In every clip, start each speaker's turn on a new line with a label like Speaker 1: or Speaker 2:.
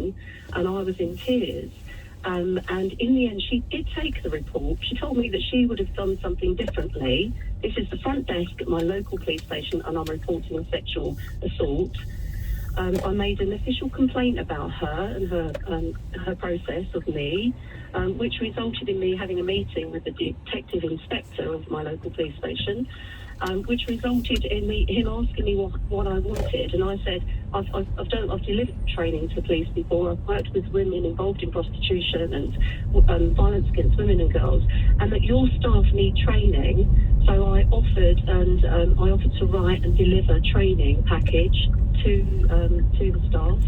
Speaker 1: phone, and I was in tears. And in the end, she did take the report. She told me that she would have done something differently. This is the front desk at my local police station, and I'm reporting a sexual assault. I made an official complaint about her and her process of me, which resulted in me having a meeting with the detective inspector of my local police station, which resulted in him asking me what I wanted. And I said, I've delivered training to police before. I've worked with women involved in prostitution and violence against women and girls, and that your staff need training. So I offered to write and deliver a training package to the staff,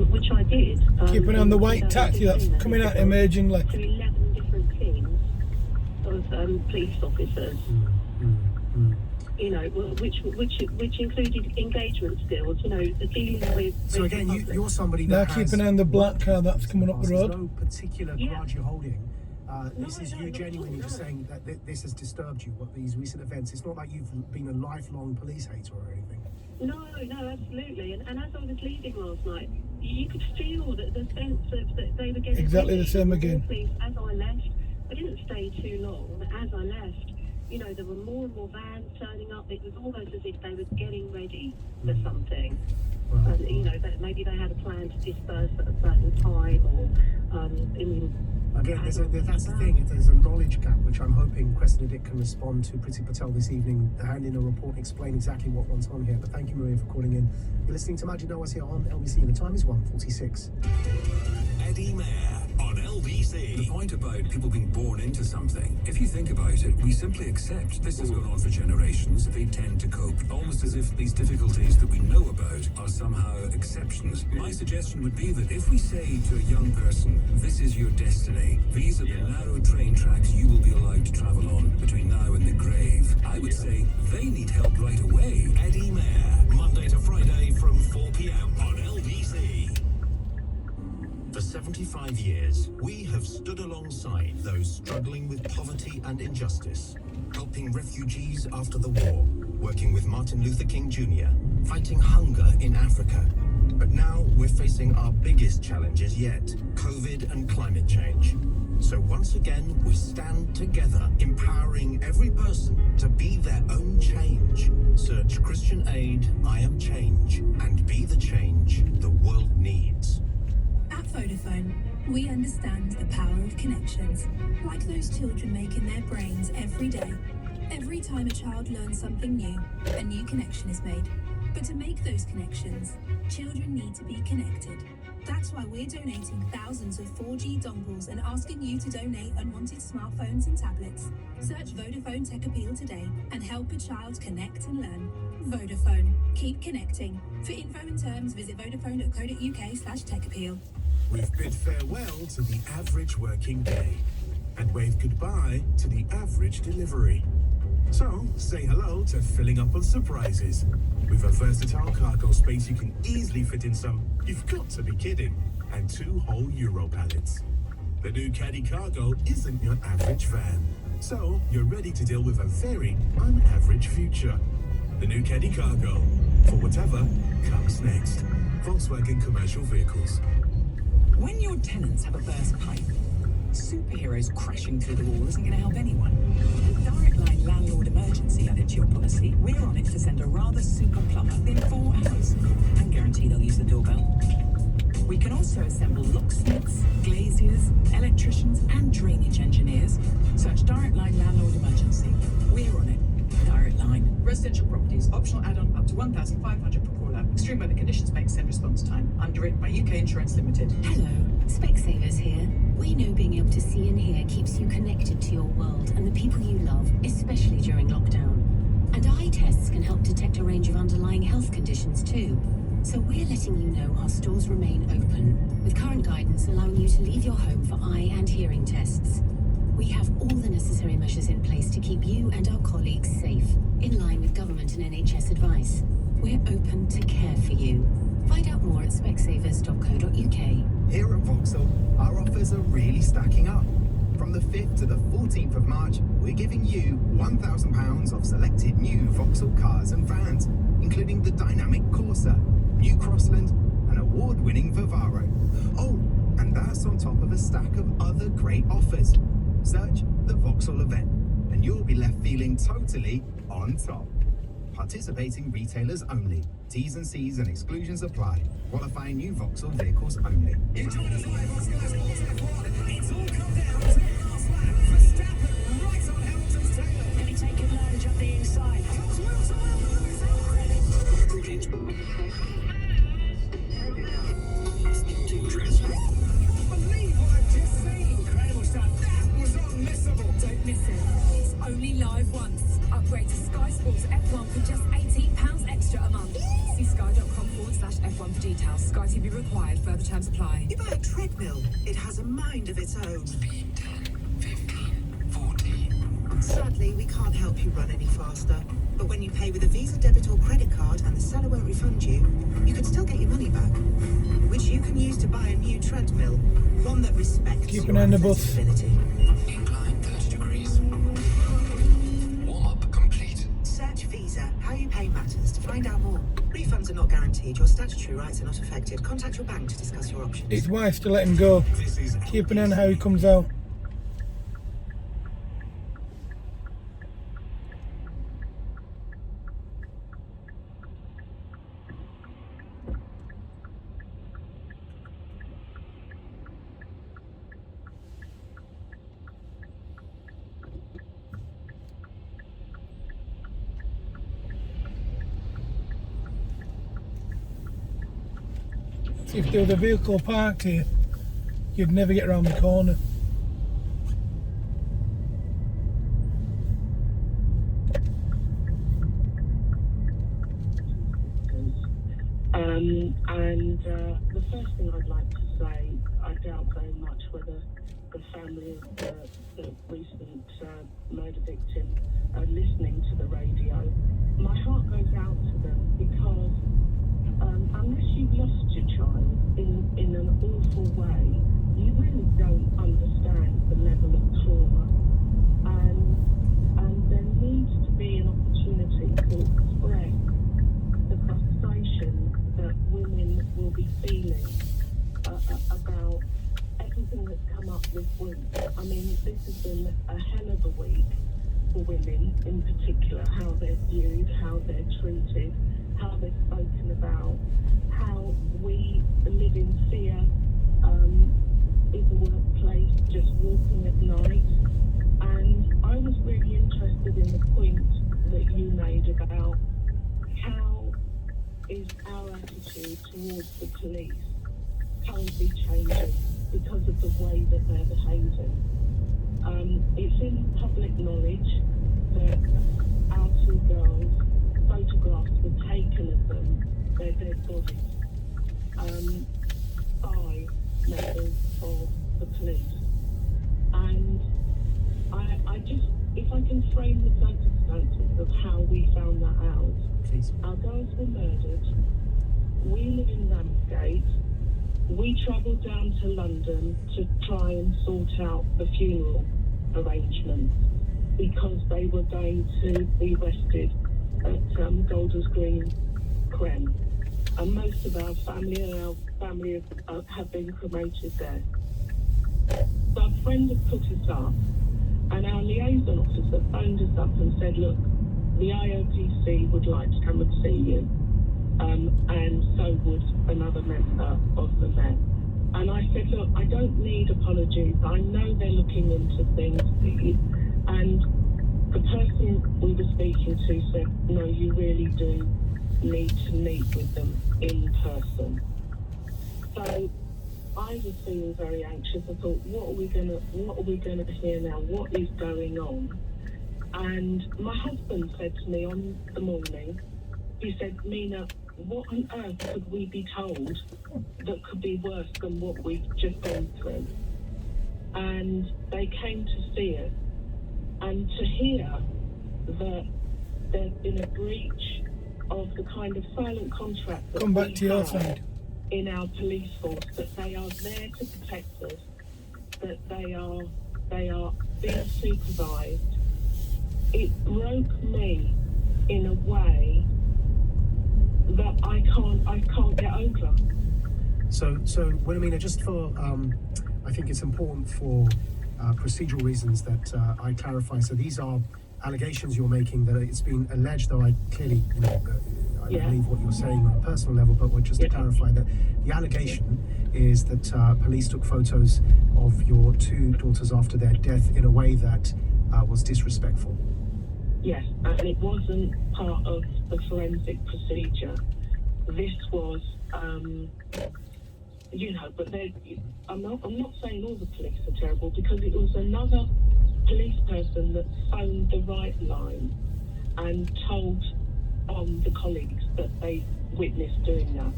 Speaker 1: which I did.
Speaker 2: Keeping on the white taxi that's coming out emergingly.
Speaker 1: To 11 different teams of police officers. You know, which included engagement skills. You know, dealing with.
Speaker 3: So again, you're somebody that
Speaker 2: now keeping on the black car that's coming up the road.
Speaker 3: There's no particular grudge you're holding. This is you genuinely just saying that this has disturbed you. What these recent events? It's not like you've been a lifelong police hater or anything.
Speaker 1: No, absolutely. And as I was leaving last night, you could feel that the sense of that they were getting
Speaker 2: exactly the same again.
Speaker 1: As I left, I didn't stay too long. But as I left, you know, there were more and more vans turning up. It was almost as if they were getting ready for something. And, you know, that maybe they had a plan to disperse at a certain time, or
Speaker 3: again, that's the thing. There's a knowledge gap, which I'm hoping Cressida Dick can respond to Priti Patel this evening, hand in a report and explain exactly what went on here. But thank you, Maria, for calling in. You're listening to Majid Nawaz here on LBC. The time is 1:46.
Speaker 4: Eddie Mayer on LBC. The point about people being born into something, if you think about it, we simply accept this has gone on for generations. They tend to cope, almost as if these difficulties that we know about are somehow exceptions. My suggestion would be that if we say to a young person, this is your destiny, these are the narrow train tracks you will be allowed to travel on between now and the grave, I would say they need help right away. Eddie Mayer, Monday to Friday from 4 p.m. on LBC. For 75 years, we have stood alongside those struggling with poverty and injustice, helping refugees after the war, working with Martin Luther King Jr., fighting hunger in Africa. But now we're facing our biggest challenges yet, COVID and climate change. So once again, we stand together, empowering every person to be their own change. Search Christian Aid, I Am Change, and be the change the world needs.
Speaker 5: At Vodafone, we understand the power of connections, like those children make in their brains every day. Every time a child learns something new, a new connection is made. But to make those connections, children need to be connected. That's why we're donating thousands of 4G dongles and asking you to donate unwanted smartphones and tablets. Search Vodafone Tech Appeal today and help a child connect and learn. Vodafone. Keep connecting. For info and terms, visit vodafone.co.uk/techappeal.
Speaker 3: We've bid farewell to the average working day and waved goodbye to the average delivery. So, say hello to filling up on surprises. With a versatile cargo space you can easily fit in some, you've got to be kidding, and 2 whole Euro pallets. The new Caddy Cargo isn't your average van, so you're ready to deal with a very unaverage future. The new Caddy Cargo, for whatever comes next. Volkswagen Commercial Vehicles.
Speaker 6: When your tenants have a burst pipe, superheroes crashing through the wall isn't going to help anyone. With Direct Line Landlord Emergency added to your policy, we're on it to send a rather super plumber in 4 hours and guarantee they'll use the doorbell. We can also assemble locksmiths, glaziers, electricians and drainage engineers. Search Direct Line Landlord Emergency. We're on it. Direct Line.
Speaker 7: Residential properties, optional add-on up to 1,500 per caller. Extreme weather conditions may extend response time. Underwritten by UK Insurance Limited.
Speaker 8: Hello, Specsavers here. We know being able to see and hear keeps you connected to your world and the people you love, especially during lockdown. And eye tests can help detect a range of underlying health conditions too. So we're letting you know our stores remain open, with current guidance allowing you to leave your home for eye and hearing tests. We have all the necessary measures in place to keep you and our colleagues safe, in line with government and NHS advice. We're open to care for you. Find out more at specsavers.co.uk.
Speaker 9: Here at Vauxhall, our offers are really stacking up. From the 5th to the 14th of March, we're giving you £1,000 off selected new Vauxhall cars and vans, including the dynamic Corsa, new Crossland, and award-winning Vivaro. a stack of other great offers. Search the Vauxhall event, and you'll be left feeling totally on top. Participating retailers only. T's and C's and exclusions apply. Qualifying new Vauxhall vehicles only.
Speaker 4: Enjoy us live on Sky Sports F1. It's all come down to the last lap. Verstappen right on Hamilton's tail.
Speaker 10: Can he take advantage of the inside?
Speaker 4: Comes Wilson will lose already. Believe what I've just seen. Incredible stuff. That was unmissable.
Speaker 6: Don't miss it. It's only live once. Upgrade to Sky Sports F1 for just £18 extra a month. See sky.com/F1 for details. Sky TV required. Further terms apply.
Speaker 10: You buy a treadmill, it has a mind of its own.
Speaker 4: Speed 10, 15, 14.
Speaker 10: Sadly, we can't help you run any faster. But when you pay with a Visa debit or credit card and the seller won't refund you, you can still get your money back, which you can use to buy a new treadmill, one that respects
Speaker 2: Keep
Speaker 10: your
Speaker 2: an eye on the bus.
Speaker 10: flexibility.
Speaker 4: Incline 30 degrees. Warm-up complete.
Speaker 10: Search Visa. How you pay matters. To find out more. Refunds are not guaranteed. Your statutory rights are not affected. Contact your bank to discuss your options.
Speaker 2: It's wise to let him go.
Speaker 3: This is
Speaker 2: Keep an eye on how he comes out. If there was a vehicle parked here, you'd never get around the corner.
Speaker 1: The first thing I'd like to say, I doubt very much whether the family of the recent murder victim are listening to the radio. My heart goes out to them because unless you've lost your child in an awful way, you really don't understand the level of trauma. And there needs to be an opportunity to express the frustration that women will be feeling about everything that's come up this week. I mean, this has been a hell of a week for women in particular, how they're viewed, how they're treated, how they're spoken about, how we live in fear in the workplace, just walking at night. And I was really interested in the point that you made about how is our attitude towards the police currently changing because of the way that they're behaving. It's in public knowledge that our two girls, photographs were taken of them, their dead bodies, by members of the police. And I just, if I can frame the circumstances of how we found that out.
Speaker 9: Please.
Speaker 1: Our girls were murdered. We live in Ramsgate. We travelled down to London to try and sort out the funeral arrangements because they were going to be rested at Golders Green Creme. And most of our family have been cremated there. So a friend had put us up, and our liaison officer phoned us up and said, look, the IOPC would like to come and see you, and so would another member of the Met. And I said, look, I don't need apologies. I know they're looking into things. And the person we were speaking to said, no, you really do need to meet with them in person. So I was feeling very anxious. I thought, what are we gonna hear now? What is going on? And my husband said to me on the morning, he said, Mina, what on earth could we be told that could be worse than what we've just gone through? And they came to see us, and to hear that there's been a breach of the kind of silent contract that
Speaker 2: Come back
Speaker 1: we
Speaker 2: to your
Speaker 1: have
Speaker 2: side.
Speaker 1: in our police force, that they are there to protect us, that they are being supervised. It broke me in a way that I can't get over.
Speaker 11: So Wilhelmina, just for I think it's important for procedural reasons that I clarify. So these are allegations you're making that it's been alleged, though I clearly, I believe what you're saying on a personal level, but just to clarify that the allegation is that police took photos of your two daughters after their death in a way that was disrespectful.
Speaker 1: Yes, and it wasn't part of the forensic procedure. This was, but I'm not saying all the police are terrible, because it was another police person that phoned the right line and told on the colleagues that they witnessed doing that.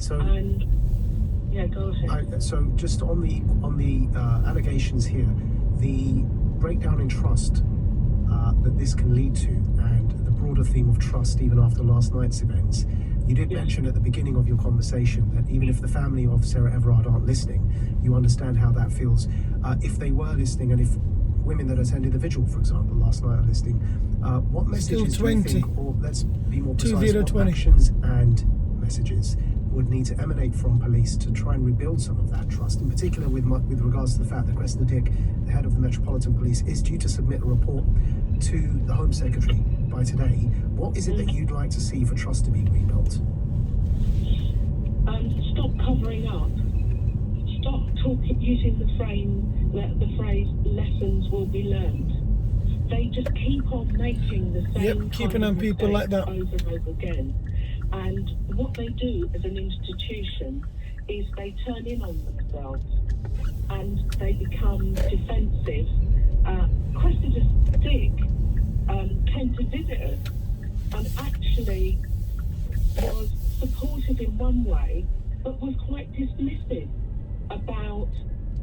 Speaker 11: So,
Speaker 1: go ahead.
Speaker 11: So just on the allegations here, the breakdown in trust that this can lead to, and the broader theme of trust even after last night's events. You did mention at the beginning of your conversation that even if the family of Sarah Everard aren't listening, you understand how that feels. If they were listening, and if women that attended the vigil, for example, last night are listening, what messages do you think, or let's be more precise, what actions and messages would need to emanate from police to try and rebuild some of that trust, in particular with regards to the fact that Cressida Dick, the head of the Metropolitan Police, is due to submit a report to the Home Secretary by today. What is it that you'd like to see for trust to be rebuilt?
Speaker 1: Stop covering up. Stop using the phrase lessons will be learned. They just keep on making the same
Speaker 2: keeping on people like that
Speaker 1: over and over again. And what they do as an institution is they turn in on themselves and they become defensive. Cressida Dick came to visit us and actually was supportive in one way, but was quite dismissive about,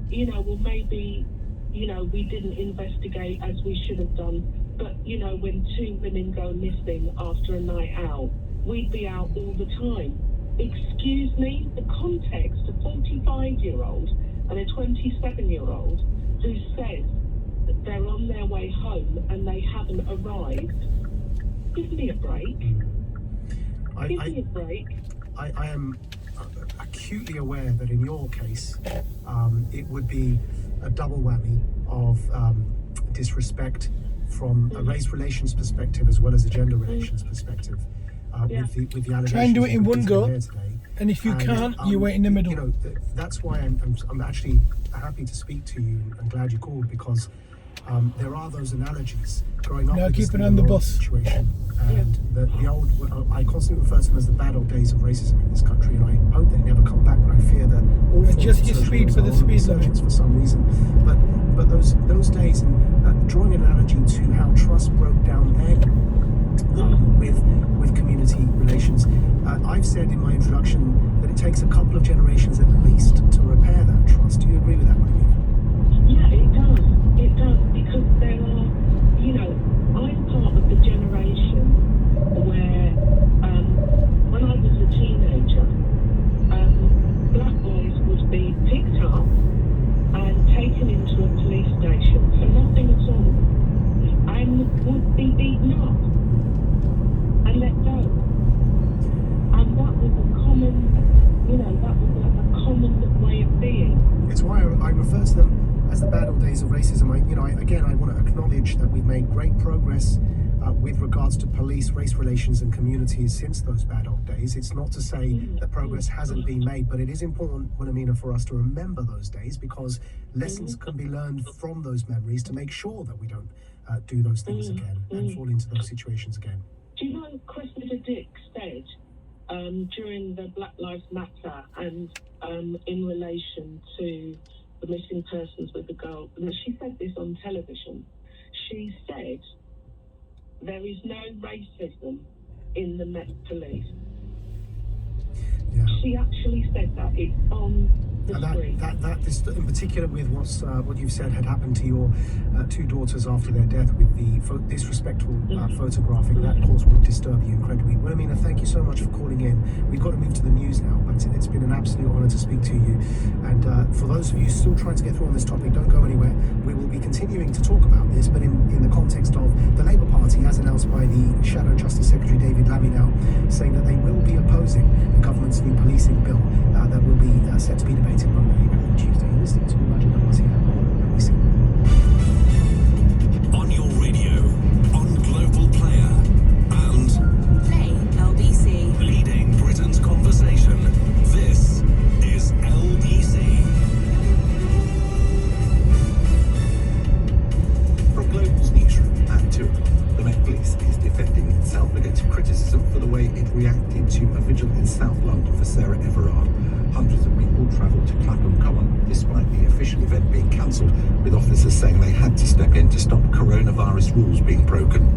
Speaker 1: maybe, we didn't investigate as we should have done. But, when two women go missing after a night out, we'd be out all the time. Excuse me, the context, a 45-year-old and a 27-year-old who says that they're on their way home and they haven't arrived. Give me a break. Give me a break.
Speaker 11: I am acutely aware that in your case, it would be a double whammy of disrespect from a race relations perspective as well as a gender relations perspective. With the allegations.
Speaker 2: Try and do it in one go, and if you can't, you wait in the middle.
Speaker 11: That's why I'm actually happy to speak to you and glad you called, because there are those analogies growing up with
Speaker 2: keep it on the bus
Speaker 11: situation, and the old, I constantly refer to them as the bad old days of racism in this country, and I hope they never come back, but I fear that all
Speaker 2: just your speed for the speed limit
Speaker 11: for some reason, but those days, and drawing an analogy to how trust broke down then with community relations. I've said in my introduction that it takes a couple of generations at least to repair that trust. Do you agree with that, Marina?
Speaker 1: Yeah, it does. It does, because there are, I'm part of the generation where, when I was a teenager, black boys would be picked up and taken into a police station for nothing at all, and would be beaten up and let go. And that was a common, that was a common way of being.
Speaker 11: It's why I refer to them as the bad old days of racism. I want to acknowledge that we've made great progress with regards to police, race relations and communities since those bad old days. It's not to say that progress hasn't been made, but it is important, Wilhelmina, for us to remember those days, because lessons can be learned from those memories to make sure that we don't do those things again and fall into those situations again.
Speaker 1: Do you know Cressida Dick said during the Black Lives Matter and in relation to the missing persons with the girl, and she said this on television, she said there is no racism in the Met Police.
Speaker 11: Yeah.
Speaker 1: She actually said that. It's on the screen.
Speaker 11: This, in particular with what you've said had happened to your two daughters after their death, with the disrespectful photographing, that of course would disturb you incredibly. Wilhelmina, thank you so much for calling in. We've got to move to the news now, but it's been an absolute honour to speak to you. And for those of you still trying to get through on this topic, don't go anywhere. We will be continuing to talk about this, but in the context of the Labour Party, as announced by the Shadow Justice Secretary David Lammy now, saying that they will be opposing the government's new policing bill that will be set to be debated Monday and Tuesday.
Speaker 12: despite the official event being cancelled, with officers saying they had to step in to stop coronavirus rules being broken.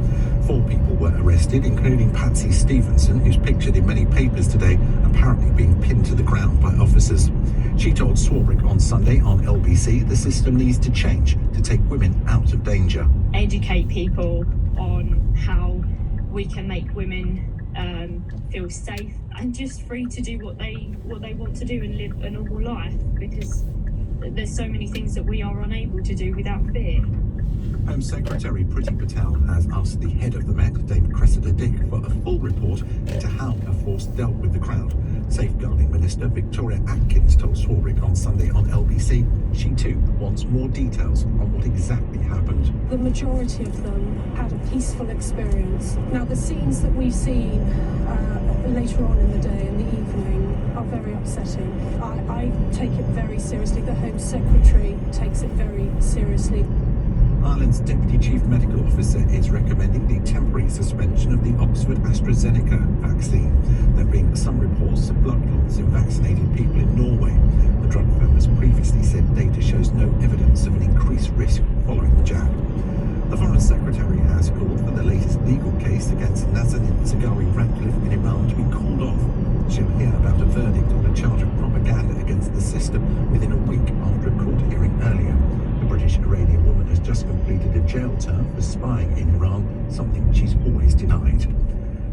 Speaker 12: 4 people were arrested, including Patsy Stevenson, who's pictured in many papers today, apparently being pinned to the ground by officers. She told Swarbrick on Sunday on LBC the system needs to change to take women out of danger.
Speaker 13: Educate people on how we can make women feel safe and just free to do what they want to do and live a normal life, because there's so many things that we are unable to do without fear.
Speaker 12: Home Secretary Priti Patel has asked the head of the Met, Dame Cressida Dick, for a full report into how a force dealt with the crowd. Safeguarding Minister Victoria Atkins told Swarbrick on Sunday on LBC she too wants more details on what exactly happened.
Speaker 14: The majority of them had a peaceful experience. Now, the scenes that we've seen later on in the day and the evening are very upsetting. I take it very seriously. The Home Secretary takes it very seriously.
Speaker 12: Ireland's Deputy Chief Medical Officer is recommending the temporary suspension of the Oxford AstraZeneca vaccine. There have been some reports of blood clots in vaccinated people in Norway. The drug firm has previously said data shows no evidence of an increased risk following the jab. The Foreign Secretary has called for the latest legal case against Nazanin Zaghari-Ratcliffe in Iran to be called off. She'll hear about a verdict on a charge of propaganda against the system within a week after a court hearing earlier. The British-Iranian woman has just completed a jail term for spying in Iran, something she's always denied.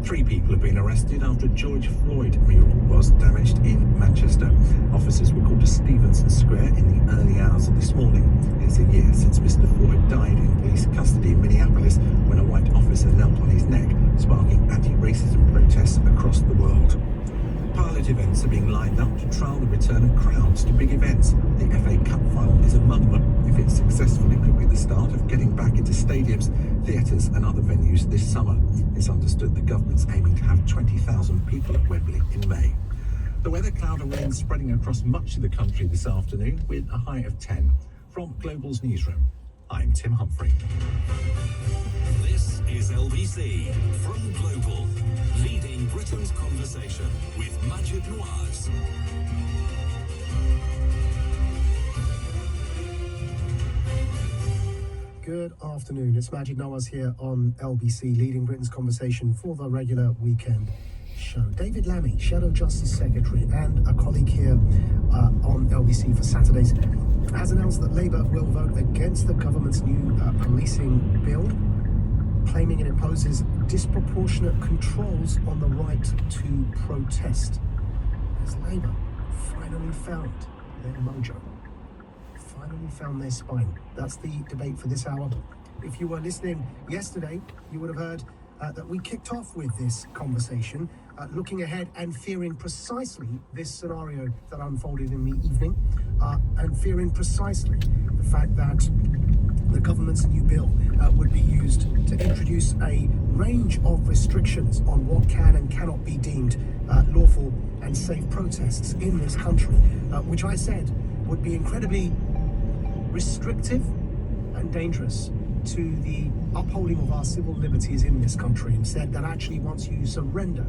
Speaker 12: 3 people have been arrested after a George Floyd mural was damaged in Manchester. Officers were called to Stevenson Square in the early hours of this morning. It's a year since Mr. Floyd died in police custody in Minneapolis when a white officer knelt on his neck, sparking anti-racism protests across the world. Pilot events are being lined up to trial the return of crowds to big events. The FA Cup final is among them. If it's successful, it could be the start of getting back into stadiums, theatres and other venues this summer. It's understood the government's aiming to have 20,000 people at Wembley in May. The weather cloud and rain spreading across much of the country this afternoon with a high of 10. From Global's newsroom, I'm Tim Humphrey.
Speaker 4: This is LBC from Global, leading Britain's conversation with Majid Nawaz.
Speaker 11: Good afternoon. It's Majid Nawaz here on LBC, leading Britain's conversation for the regular weekend show. David Lammy, Shadow Justice Secretary and a colleague here on LBC for Saturdays, has announced that Labour will vote against the government's new policing bill, claiming it imposes disproportionate controls on the right to protest. As Labour finally found their mojo, finally found their spine. That's the debate for this hour. If you were listening yesterday, you would have heard that we kicked off with this conversation, looking ahead and fearing precisely this scenario that unfolded in the evening, and fearing precisely the fact that the government's new bill would be used to introduce a range of restrictions on what can and cannot be deemed lawful and safe protests in this country, which I said would be incredibly restrictive and dangerous to the upholding of our civil liberties in this country, and said that actually once you surrender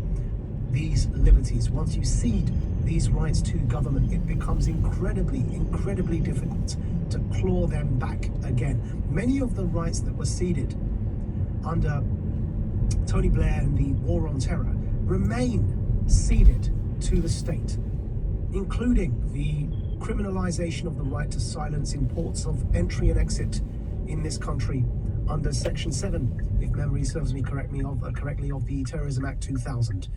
Speaker 11: these liberties, once you cede these rights to government, it becomes incredibly difficult to claw them back again. Many of the rights that were ceded under Tony Blair and the War on Terror remain ceded to the state, including the criminalization of the right to silence in ports of entry and exit in this country under Section 7, if memory serves me correctly, of the Terrorism Act 2000.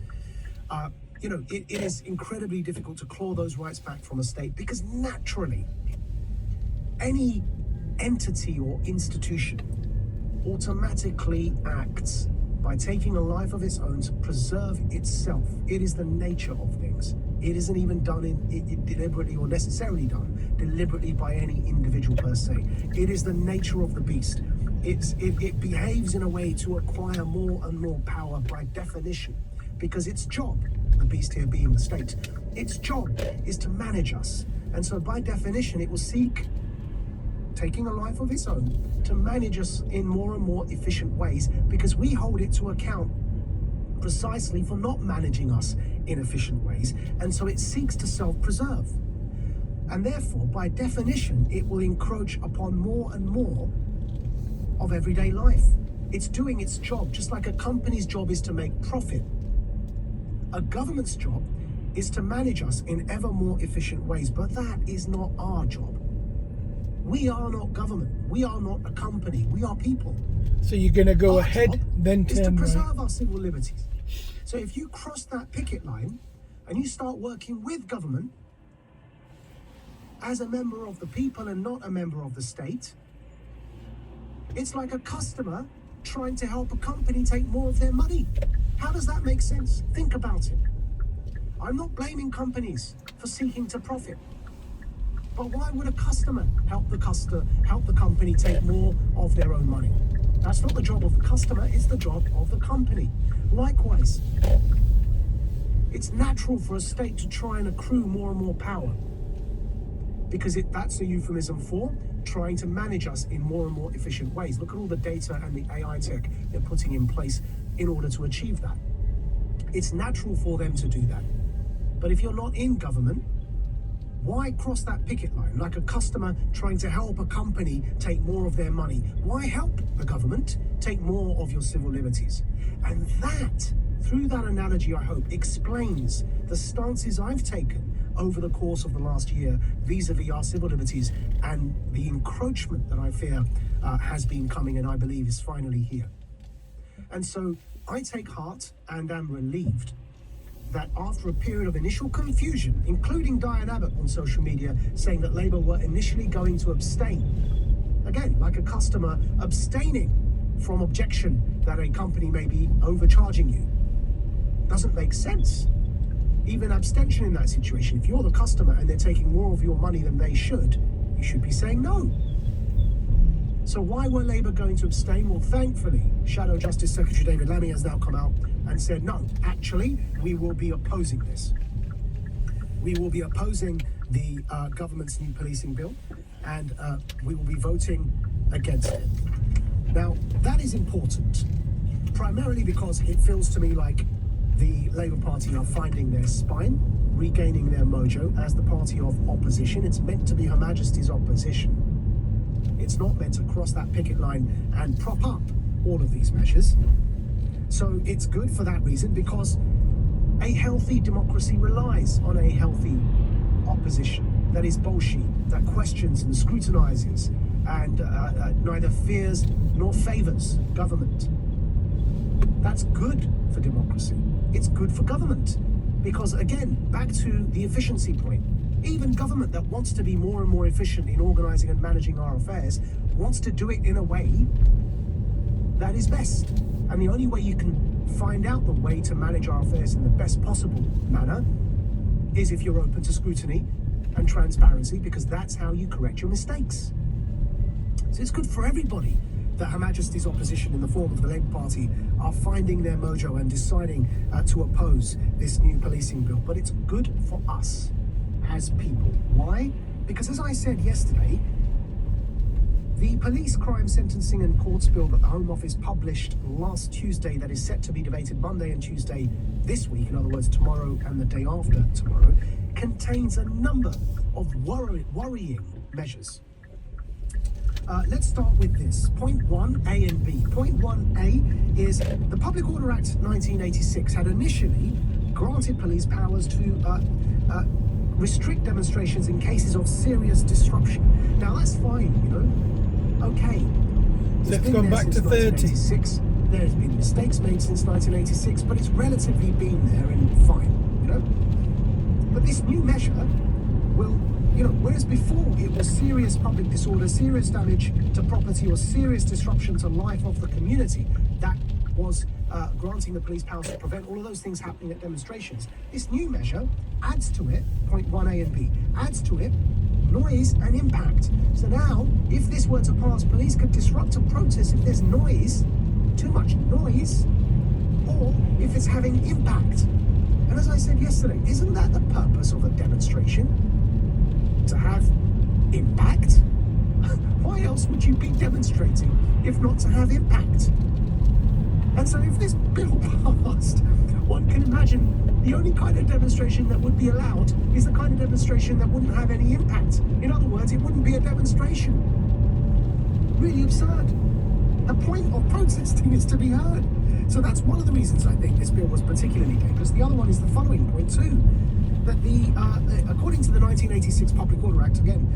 Speaker 11: It is incredibly difficult to claw those rights back from a state, because naturally any entity or institution automatically acts by taking a life of its own to preserve itself. It is the nature of things. It isn't even done deliberately or necessarily done deliberately by any individual per se. It is the nature of the beast. It behaves in a way to acquire more and more power by definition, because its job, the beast here being the state, its job is to manage us. And so by definition, it will seek, taking a life of its own, to manage us in more and more efficient ways, because we hold it to account precisely for not managing us in efficient ways, and so it seeks to self-preserve. And therefore, by definition, it will encroach upon more and more of everyday life. It's doing its job, just like a company's job is to make profit. A government's job is to manage us in ever more efficient ways, but that is not our job. We are not government. We are not a company. We are people.
Speaker 2: So you're going to go
Speaker 11: Our
Speaker 2: ahead,
Speaker 11: job
Speaker 2: then
Speaker 11: is to
Speaker 2: turn right.
Speaker 11: preserve our civil liberties. So if you cross that picket line and you start working with government as a member of the people and not a member of the state, it's like a customer trying to help a company take more of their money. How does that make sense? Think about it. I'm not blaming companies for seeking to profit. But why would a customer help the company take more of their own money? That's not the job of the customer, it's the job of the company. Likewise, it's natural for a state to try and accrue more and more power, because that's a euphemism for trying to manage us in more and more efficient ways. Look at all the data and the AI tech they're putting in place in order to achieve that. It's natural for them to do that. But if you're not in government, why cross that picket line like a customer trying to help a company take more of their money? Why help the government take more of your civil liberties? And that, through that analogy, I hope, explains the stances I've taken over the course of the last year vis-a-vis our civil liberties and the encroachment that I fear has been coming and I believe is finally here. And so I take heart and am relieved that after a period of initial confusion, including Diane Abbott on social media saying that Labour were initially going to abstain, again, like a customer abstaining from objection that a company may be overcharging you, doesn't make sense. Even abstention in that situation, if you're the customer and they're taking more of your money than they should, you should be saying no. So why were Labour going to abstain? Well, thankfully, Shadow Justice Secretary David Lammy has now come out and said, no, actually, we will be opposing this. We will be opposing the government's new policing bill, and we will be voting against it. Now, that is important, primarily because it feels to me like the Labour Party are finding their spine, regaining their mojo as the party of opposition. It's meant to be Her Majesty's opposition. It's not meant to cross that picket line and prop up all of these measures. So it's good for that reason, because a healthy democracy relies on a healthy opposition that is bolshy, that questions and scrutinizes and neither fears nor favors government. That's good for democracy. It's good for government. Because again, back to the efficiency point, even government that wants to be more and more efficient in organizing and managing our affairs wants to do it in a way that is best. And the only way you can find out the way to manage our affairs in the best possible manner is if you're open to scrutiny and transparency, because that's how you correct your mistakes. So it's good for everybody that Her Majesty's opposition in the form of the Labour Party are finding their mojo and deciding to oppose this new policing bill. But it's good for us as people. Why? Because as I said yesterday, the police crime sentencing and courts bill that the Home Office published last Tuesday, that is set to be debated Monday and Tuesday this week, in other words tomorrow and the day after tomorrow, contains a number of worrying measures. Let's start with this. Point 1A and B. Point 1A is the Public Order Act 1986 had initially granted police powers to restrict demonstrations in cases of serious disruption. Now that's fine, you know. Okay.
Speaker 2: Let's go back to 30.
Speaker 11: There's been mistakes made since 1986, but it's relatively been there and fine, you know. But this new measure will, you know, whereas before it was serious public disorder, serious damage to property, or serious disruption to life of the community, that was granting the police powers to prevent all of those things happening at demonstrations. This new measure adds to it, point 1A and B, adds to it noise and impact. So now, if this were to pass, police could disrupt a protest if there's noise, too much noise, or if it's having impact. And as I said yesterday, isn't that the purpose of a demonstration? To have impact? Why else would you be demonstrating if not to have impact? And so if this bill passed, one can imagine The only kind of demonstration that would be allowed is the kind of demonstration that wouldn't have any impact. In other words, it wouldn't be a demonstration. Really absurd. The point of protesting is to be heard. So that's one of the reasons I think this bill was particularly dangerous. The other one is the following point too, that according to the 1986 Public Order Act, again,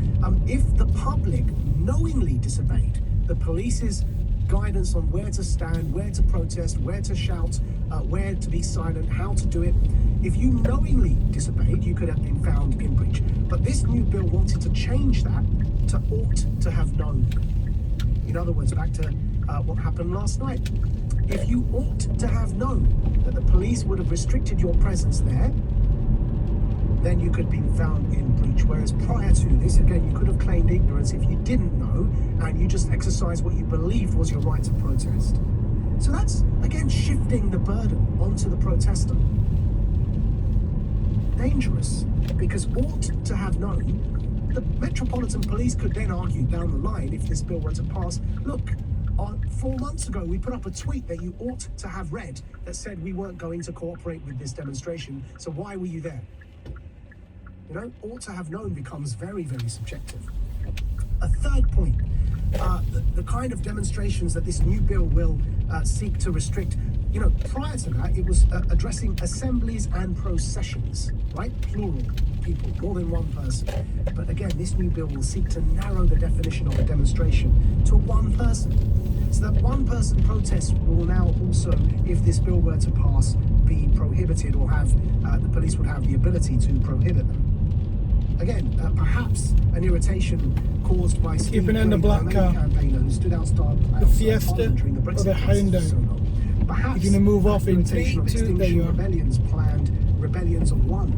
Speaker 11: if the public knowingly disobeyed the police's guidance on where to stand, where to protest, where to shout, where to be silent, how to do it, if you knowingly disobeyed, you could have been found in breach. But this new bill wanted to change that to ought to have known. In other words, back to what happened last night. If you ought to have known that the police would have restricted your presence there, then you could have been found in breach. Whereas prior to this, again, you could have claimed ignorance if you didn't know and you just exercised what you believed was your right to protest. So that's, again, shifting the burden onto the protester. Dangerous, because ought to have known, the Metropolitan Police could then argue down the line, if this bill were to pass, look, 4 months ago, we put up a tweet that you ought to have read that said we weren't going to cooperate with this demonstration, so why were you there? You know, ought to have known becomes very, very subjective. A third point, the kind of demonstrations that this new bill will seek to restrict, you know, prior to that, it was addressing assemblies and processions, right? Plural people, more than one person. But again, this new bill will seek to narrow the definition of a demonstration to one person. So that one person protest will now also, if this bill were to pass, be prohibited, or have the police would have the ability to prohibit them. Again, perhaps an irritation caused by
Speaker 2: keeping in the black car,
Speaker 11: campaigner who stood outside
Speaker 2: the Fiesta
Speaker 11: during the Brexit
Speaker 2: or the Hyundai.
Speaker 11: So perhaps
Speaker 2: you're going to move off in
Speaker 11: irritation
Speaker 2: 3,
Speaker 11: of
Speaker 2: 2, there you are.
Speaker 11: rebellions, planned rebellions of one.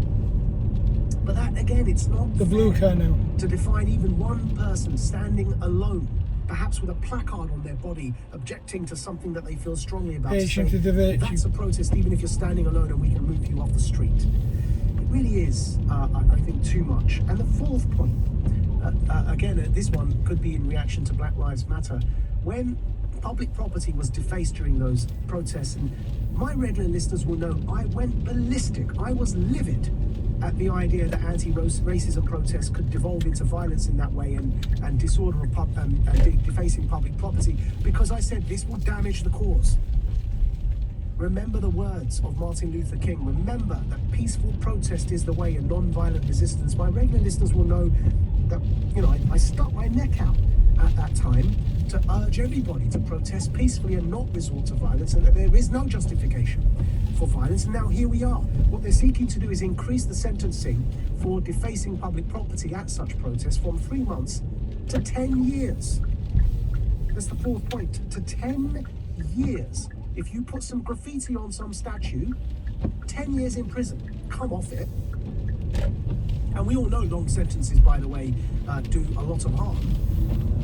Speaker 11: But that again, it's not
Speaker 2: the blue car now.
Speaker 11: To define even one person standing alone, perhaps with a placard on their body, objecting to something that they feel strongly about.
Speaker 2: Patient to the virtue.
Speaker 11: That's a protest, even if you're standing alone and we can move you off the street. It really is, I think, too much. And the fourth point, again, this one could be in reaction to Black Lives Matter. When public property was defaced during those protests, and my regular listeners will know, I went ballistic. I was livid at the idea that anti-racism protests could devolve into violence in that way and disorder of defacing public property, because I said this will damage the cause. Remember the words of Martin Luther King. Remember that peaceful protest is the way, and non-violent resistance. My regular listeners will know that, you know, I stuck my neck out at that time to urge everybody to protest peacefully and not resort to violence, and that there is no justification for violence. And now here we are. What they're seeking to do is increase the sentencing for defacing public property at such protests from 3 months to 10 years. That's the fourth point. To 10 years. If you put some graffiti on some statue, 10 years in prison. Come off it. And we all know long sentences, by the way, do a lot of harm.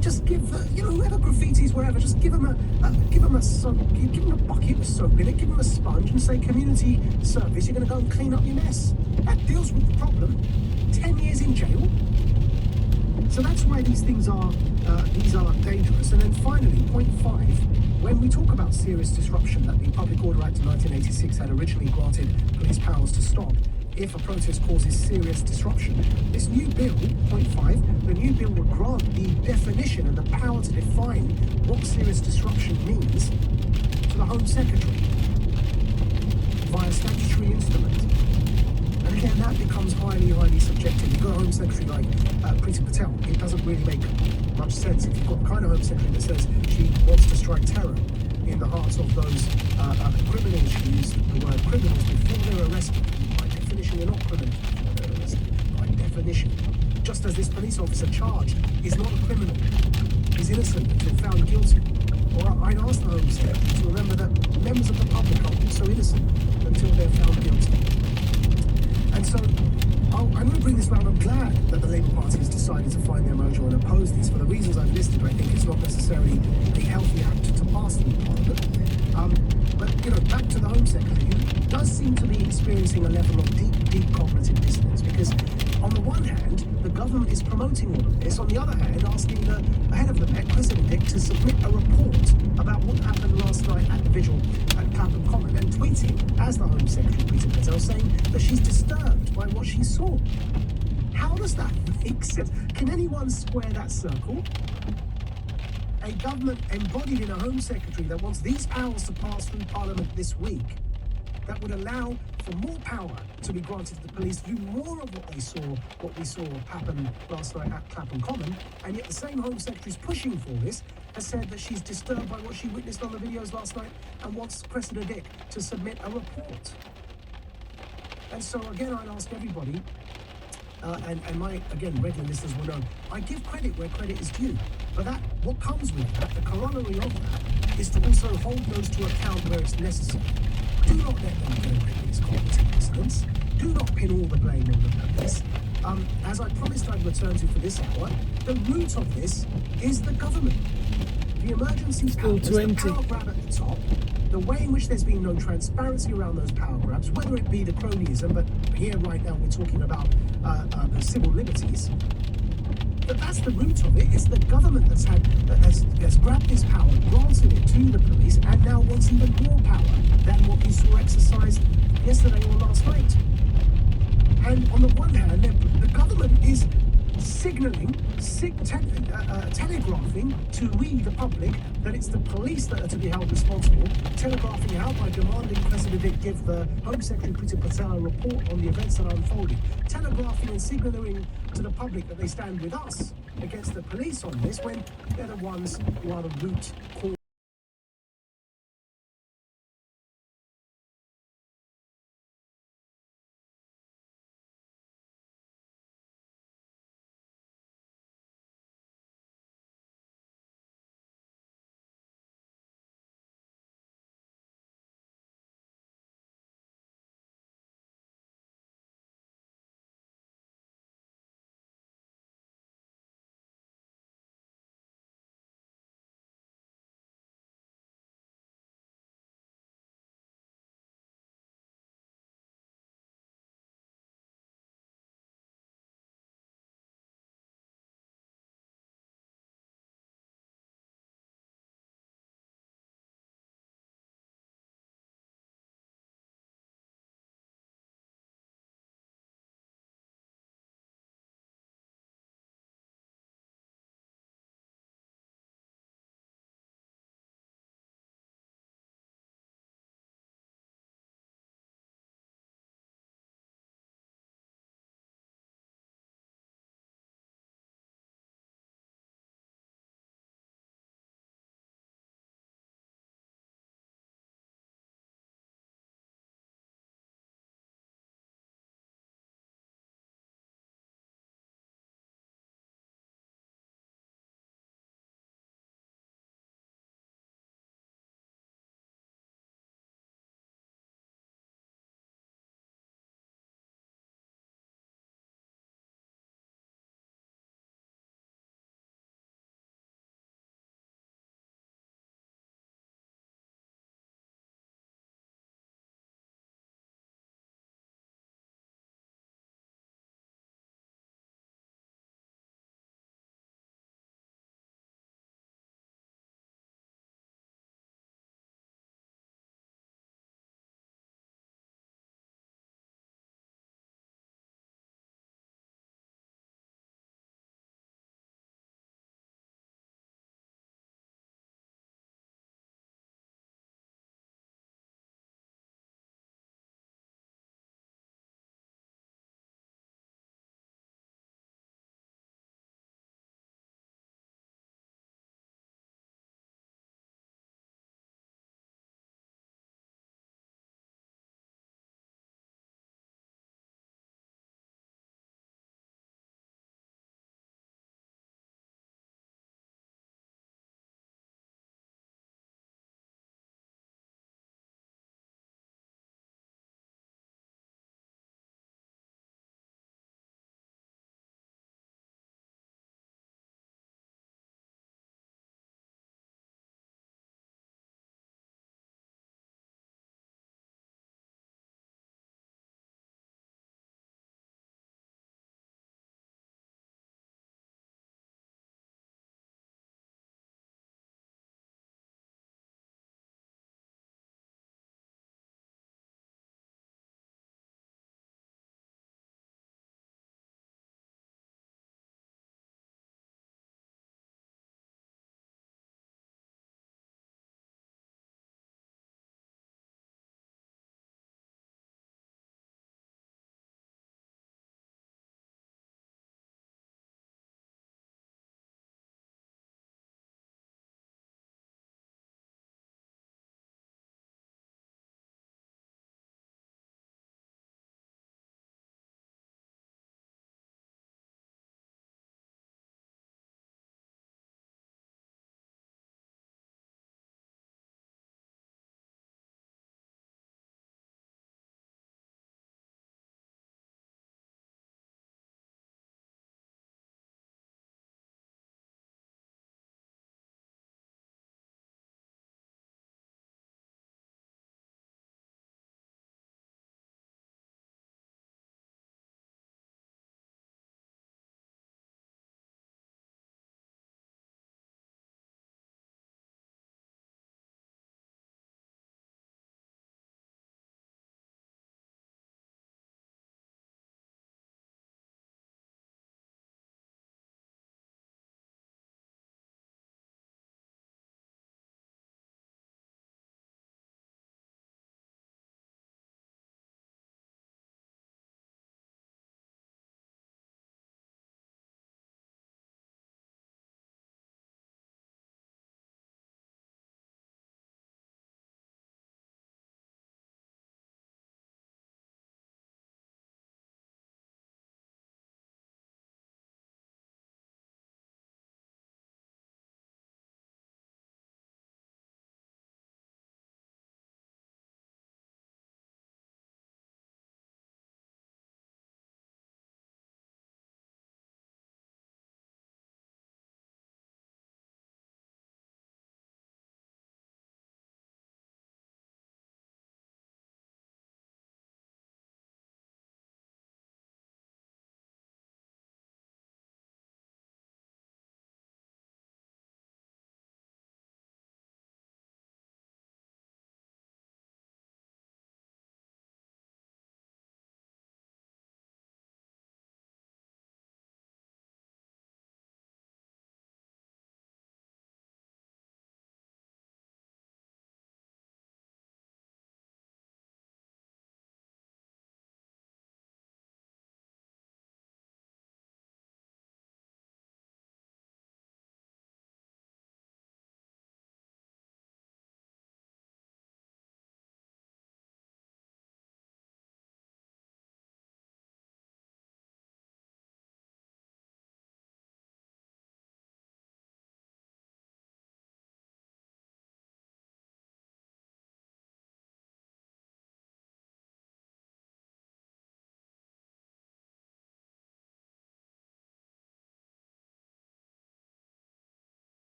Speaker 11: Just give, whoever graffitis wherever, just give them a bucket with soap in it, give them a sponge, and say, community service, you're going to go and clean up your mess. That deals with the problem. 10 years in jail. So that's why these things are dangerous. And then finally, point 5, when we talk about serious disruption that the Public Order Act of 1986 had originally granted police powers to stop, if a protest causes serious disruption, this new bill, point 5, the new bill would grant the definition and the power to define what serious disruption means to the Home Secretary via statutory instrument. And again, that becomes highly, highly subjective. You've got a Home Secretary like Priti Patel. It doesn't really make much sense. If you've got the kind of Home Secretary that says she wants to strike terror in the hearts of those criminals, she used the word criminals before they're arrested. By definition, they're not criminals before they're arrested. By definition. Just as this police officer charged is not a criminal. He's innocent until found guilty. Or I'd ask the Home Secretary to remember that members of the public are also innocent until they're found guilty. And so, I'm going to bring this round. I'm glad that the Labour Party has decided to find their mojo and oppose this. For the reasons I've listed, I think it's not necessarily a healthy act to pass through Parliament. But, back to the Home Secretary, who does seem to be experiencing a level of deep cognitive dissonance, because on the one hand, the government is promoting all of this. On the other hand, asking the head of the Met, President Dick, to submit a report about what happened last night at the vigil at Clapham Common and tweeting, as the Home Secretary Priti Patel, saying that she's disturbed by what she saw. How does that make sense? Can anyone square that circle? A government embodied in a Home Secretary that wants these powers to pass through Parliament this week, that would allow for more power to be granted to the police to do more of what we saw happen last night at Clapham Common, and yet the same Home Secretary is pushing for this, has said that she's disturbed by what she witnessed on the videos last night and wants Cressida Dick to submit a report. And so again, I'd ask everybody, and my, again, regular listeners will know, I give credit where credit is due. But that, what comes with that, the corollary of that, is to also hold those to account where it's necessary. Do not let them perpetrate these competent incidents. Do not pin all the blame on the police. As I promised I'd return to for this hour, the root of this is the government. The emergency powers, the power grab at the top, the way in which there's been no transparency around those power grabs, whether it be the cronyism, but here right now we're talking about civil liberties. But that's the root of it. It's the government has grabbed this power, granted it to the police, and now wants even more power than what we saw exercised yesterday or last night. And on the one hand, the government is signalling, telegraphing to we, the public, that it's the police that are to be held responsible, telegraphing out by demanding President Dick give the Home Secretary Priti Patel a report on the events that are unfolding, telegraphing and signalling to the public that they stand with us against the police on this when they're the ones who are the root cause.